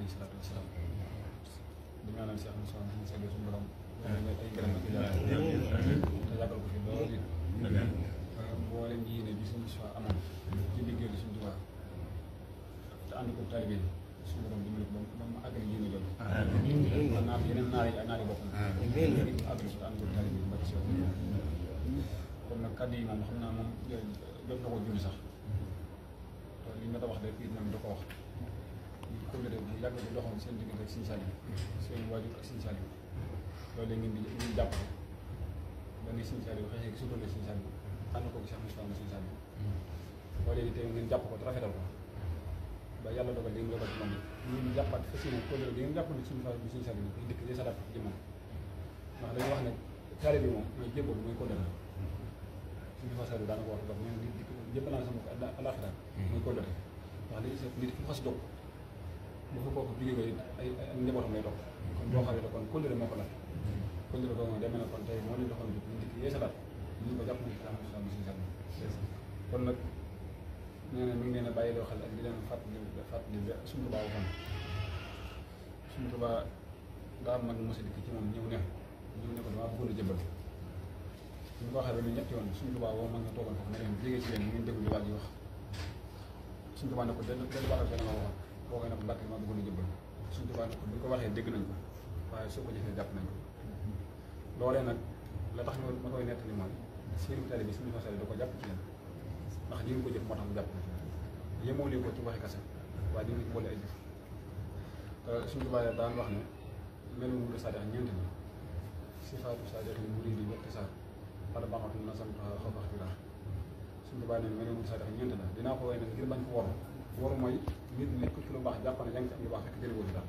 alayhi salaatu wa salaam di ñaanal Cheikh Moussa suñu seede suñu borom ay gërëm ak yàlla te yàggal ko fi lool it mboolem yéene bi suñu Moussa amoon ci liggéey suñu Tuubaa te ànd ko taalibe yi suñu borom dimbali ko ba mu àggal yéene jooju ak naar yeneen naar yi ak naar yi boppam àggal ko ànd ko taalibe yi mbàkk si kon nag kàddu yi moom xam naa moom jot na ko julli sax te li nga ta wax de fii moom da ko wax ko gëdé bu yàgg bi doxoon seen diggante ak Sëñ Saliou seen waajur ak Sëñ Saliou loolu ngeen di jàpp ba ni Sëñ Saliou xëy suba la Sëñ Saliou ànd ko Cheikh Moustapha Sëñ Saliou loolu tey ngeen jàpp ko te rafetal ko ba yàlla dogal li ngeen dogal ci moom ñu jàppaat fas yéene ko di ngeen jàpp ne Sëñ Saliou bi Sëñ Saliou bi dëkk day salaat ci moom ndax dañuy wax ne taalibe bi moom mooy jébbalu mooy kóllëre Sëñ Saliou daana ko wax ba men di jëpp naa sama ko alaxira mooy kóllëre ndax li nit ki xas dog bu fa kooku jógee ko it ay njabootam lay topp kon boo xamee ne kon kóllëre moo ko laaj kóllëre boobu mooy demee na kon tey moo leen doxoon jóg ñu dikk yeesalaat ñu ko jàpp nañ ci am kon nag nee na mi ngi leen a bàyyi loo xel ak di leen fàttali suñu Tuubaa waxoon suñu Tuubaa daa am mag mos a dikk ci moom ñëw ne ko damaa bëggoon a jëbbal ñu ko waxee ba ñu ñetti yoon suñu Tuubaa woo mag nga toogoon foofu ne leen jege ci leen ñu ngeen déglu li waa ji wax suñu Tuubaa ne ko dellu waxal benn ma waxoon boo koy nag Mbàkke maa bëggoon a jëbbal suñu Tuubaa ne ko bu ñu ko waxee dégg nañ ko waaye soo ko jëfee jàpp nañ ko loolee nag la tax ma koy nettali mooy seen tali bi suñu fasale da ko jàpp ci yéen ndax li nga ko jëf moo tax mu jàpp yemoo leen ko ci waxi kase waaye dinañ ko boole ay jëf suñu Tuubaa daan wax ne melu mu sadex ñeent ni sifaatu sadex yi muridi wexti sa ala baxatu na sam xaw bax bi suñu Tuubaa ne melu mu sadex ñeent la dinaa ko way nag ngir bañ ko waru mooy nit nekk ci lu baax jàpp ne yaa ngi ci am lu baax fekk jëlee ci daal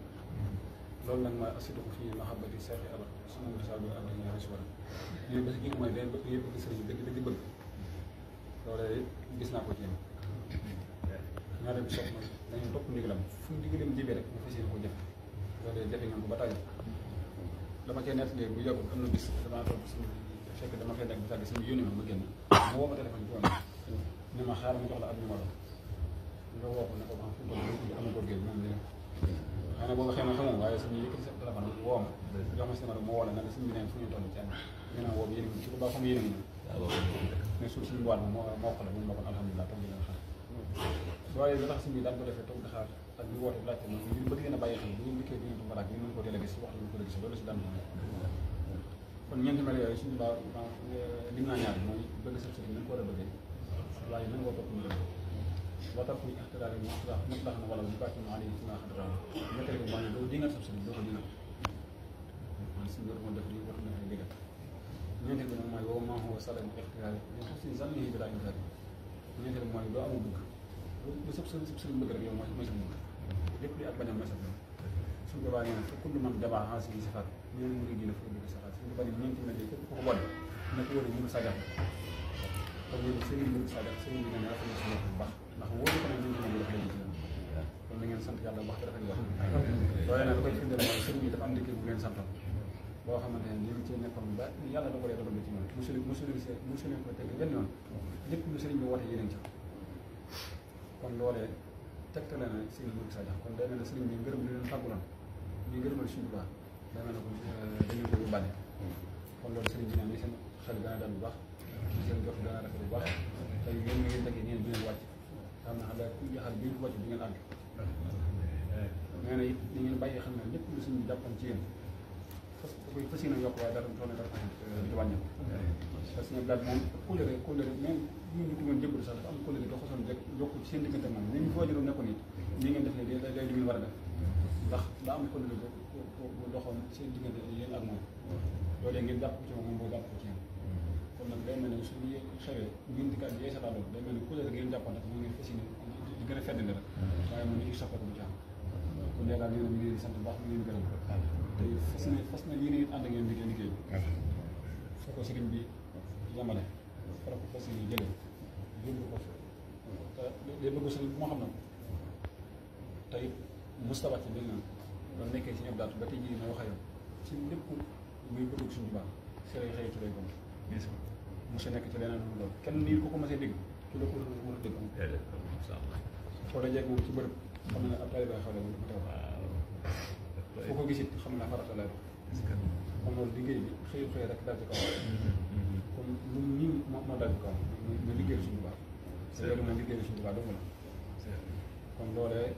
loolu nag mooy asidu ko fii mahabbati seexi aba suma misaabi ak ñaari si war ñun ba si gi mooy day bëgg yëpp bëgg sëriñ dëgg bëgg loolee gis naa ko ci yéen ñaareel bi sopp na dañu topp ndigalam fu ndigalam jibee rek ñu fas yéene ko jëf loolee jafe ngeen ko ba tàyyi dama cee nett léegi bu yàggul am na bis damaa toog suñu fekk dama fay nekk bu tàgg suñu yónni ma génn mu woo ma téléphone ci woon ne ma xaaral ma jox la ab numéro nga woo ko ne ko ba xam fu mu toll am na ko géej moom dina xëy na boobu xëy na xamoon waaye suñu yëkkati sa téléphone woo ma jox ma si numéro moo woo la nag suñu bi neen fu ñu toll ci am ñu ne boobu yéen a ngi ci lu baax xam yéen a ngi mais suuf suñu boîte moo ko la mun ma kon alhamdulilah toog di leen xaar waaye li tax suñu bi daan ko defee toog di xaar ak ñu woote laajte moom ñu bëgg ngeen a bàyyi xel bu ñu dikkee di ngeen ko maraak ñu mën ko teel a gis waxtu ñu ko gis loolu si daan kon ñeenti mel yooyu suñu baax lim naa ñaar mooy bëgg sa sëriñ nañ ko war a bëggee waaye nan ngoo topp ñu watar kuy ixtiraar yi ndax nit tax na wala bu bàcc ma alayhi sima xadra ñetteel bi mooy doo dingal sab sëriñ doo ko dingal suñu moo def lii waxtu dafay déggal ñeenteel bi nag mooy wow maa huwa salam ixtiraar yi xos si zannihi bi daa inkaar ñeenteel bi mooy doo amul bëgg bu sab sëriñ bëgg rek yow mooy sa bëgg lépp li ak bañam mooy sa bëgg suñu boobaa nee na fa kullu man jabaa xaasi yi sifaat ñeen mu ngi dafa bëgg saxaat suñu boobaa ñeenti mel képp ku ko boole na ko war a mënu sagal kon yéen sëriñ bi sagal sëriñ bi ne rafet na si bu baax ndax wóor ko ne ñu ngi def léegi kon na ngeen sant yàlla bu baax dafa wax waaye nag da koy firndeel mooy sëriñ bi dafa am liggéey bu leen santoon boo xamante ne ñu ngi cee nekkoon ba yàlla da ko dee dogal ci moom mosu ko teg benn yoon lépp lu sëriñ bi woote yéen ci kon loolee tegtale na sëriñ bi sa jax kon day mel ne sëriñ bi ngërëm li leen fàgguloon ñu ngërëmal suñu baax day mel ne ko dañu ko yóbbaale kon loolu sëriñ bi naan li seen xel gën a dal bu baax li seen jot gën a rafet bu baax tey yéen mi ngeen tegee ñeen bi ngeen wàcc xam na xam ne ku jaxal bi ñu ko wàcc bi ngeen àgg nee na it di ngeen bàyyi xam ne lépp lu suñu jàppoon ci yéen fas yéene yokk waaye dara toone dara di wàññeeku parce que ñoom daal moom kóllëre même ñu ngi tugoon jëbbal sax dafa am kóllëre doo xosoon rek yokk ci seen diggante moom ni ñu foo jëloon nekkoon it lii ngeen def ne day li ngeen war a def ndax daa am kóllëre bu doxoon seen diggante yéen ak moom loolee ngeen jàpp ci moom boo jàpp ci yéen kon nag day mel ne suñu xewee ngeen dikkaat yee sa loolu day mel ne kóllëre ngeen jàppoon rek moo ngeen fas yéene di gën a feddale rek waaye moom ñu soppeeku bu ci am kon léegi daal nee na mi ngi leen di sant bu baax mi ngi leen gërëm te fas na yéene it ànd ngeen liggéey bi foo ko sëriñ bi yamale fara ko fas yéene jëlee yóbbu ko te day bëgg sëriñ bu ma xam na te it mustawa ci benn ba nekkee ci ñëpp daal ba tey jii may wax ak yow ci lépp muy bëgg suñu baax sëriñ xëy turee ko monsieur nekk ci leneen loolu kenn nii ko commencé dégg ci la ko mën a dégg foo dajee moom ci bërëb xam ne ab taalibe xew la mu teew ku ko gisit xam naa farata la kon loolu liggéey bi xëy rek daal ci kaw kon lu nii moo daal ci kaw mu liggéey suñu baax te loolu moom liggéey suñu baax dong la kon loolee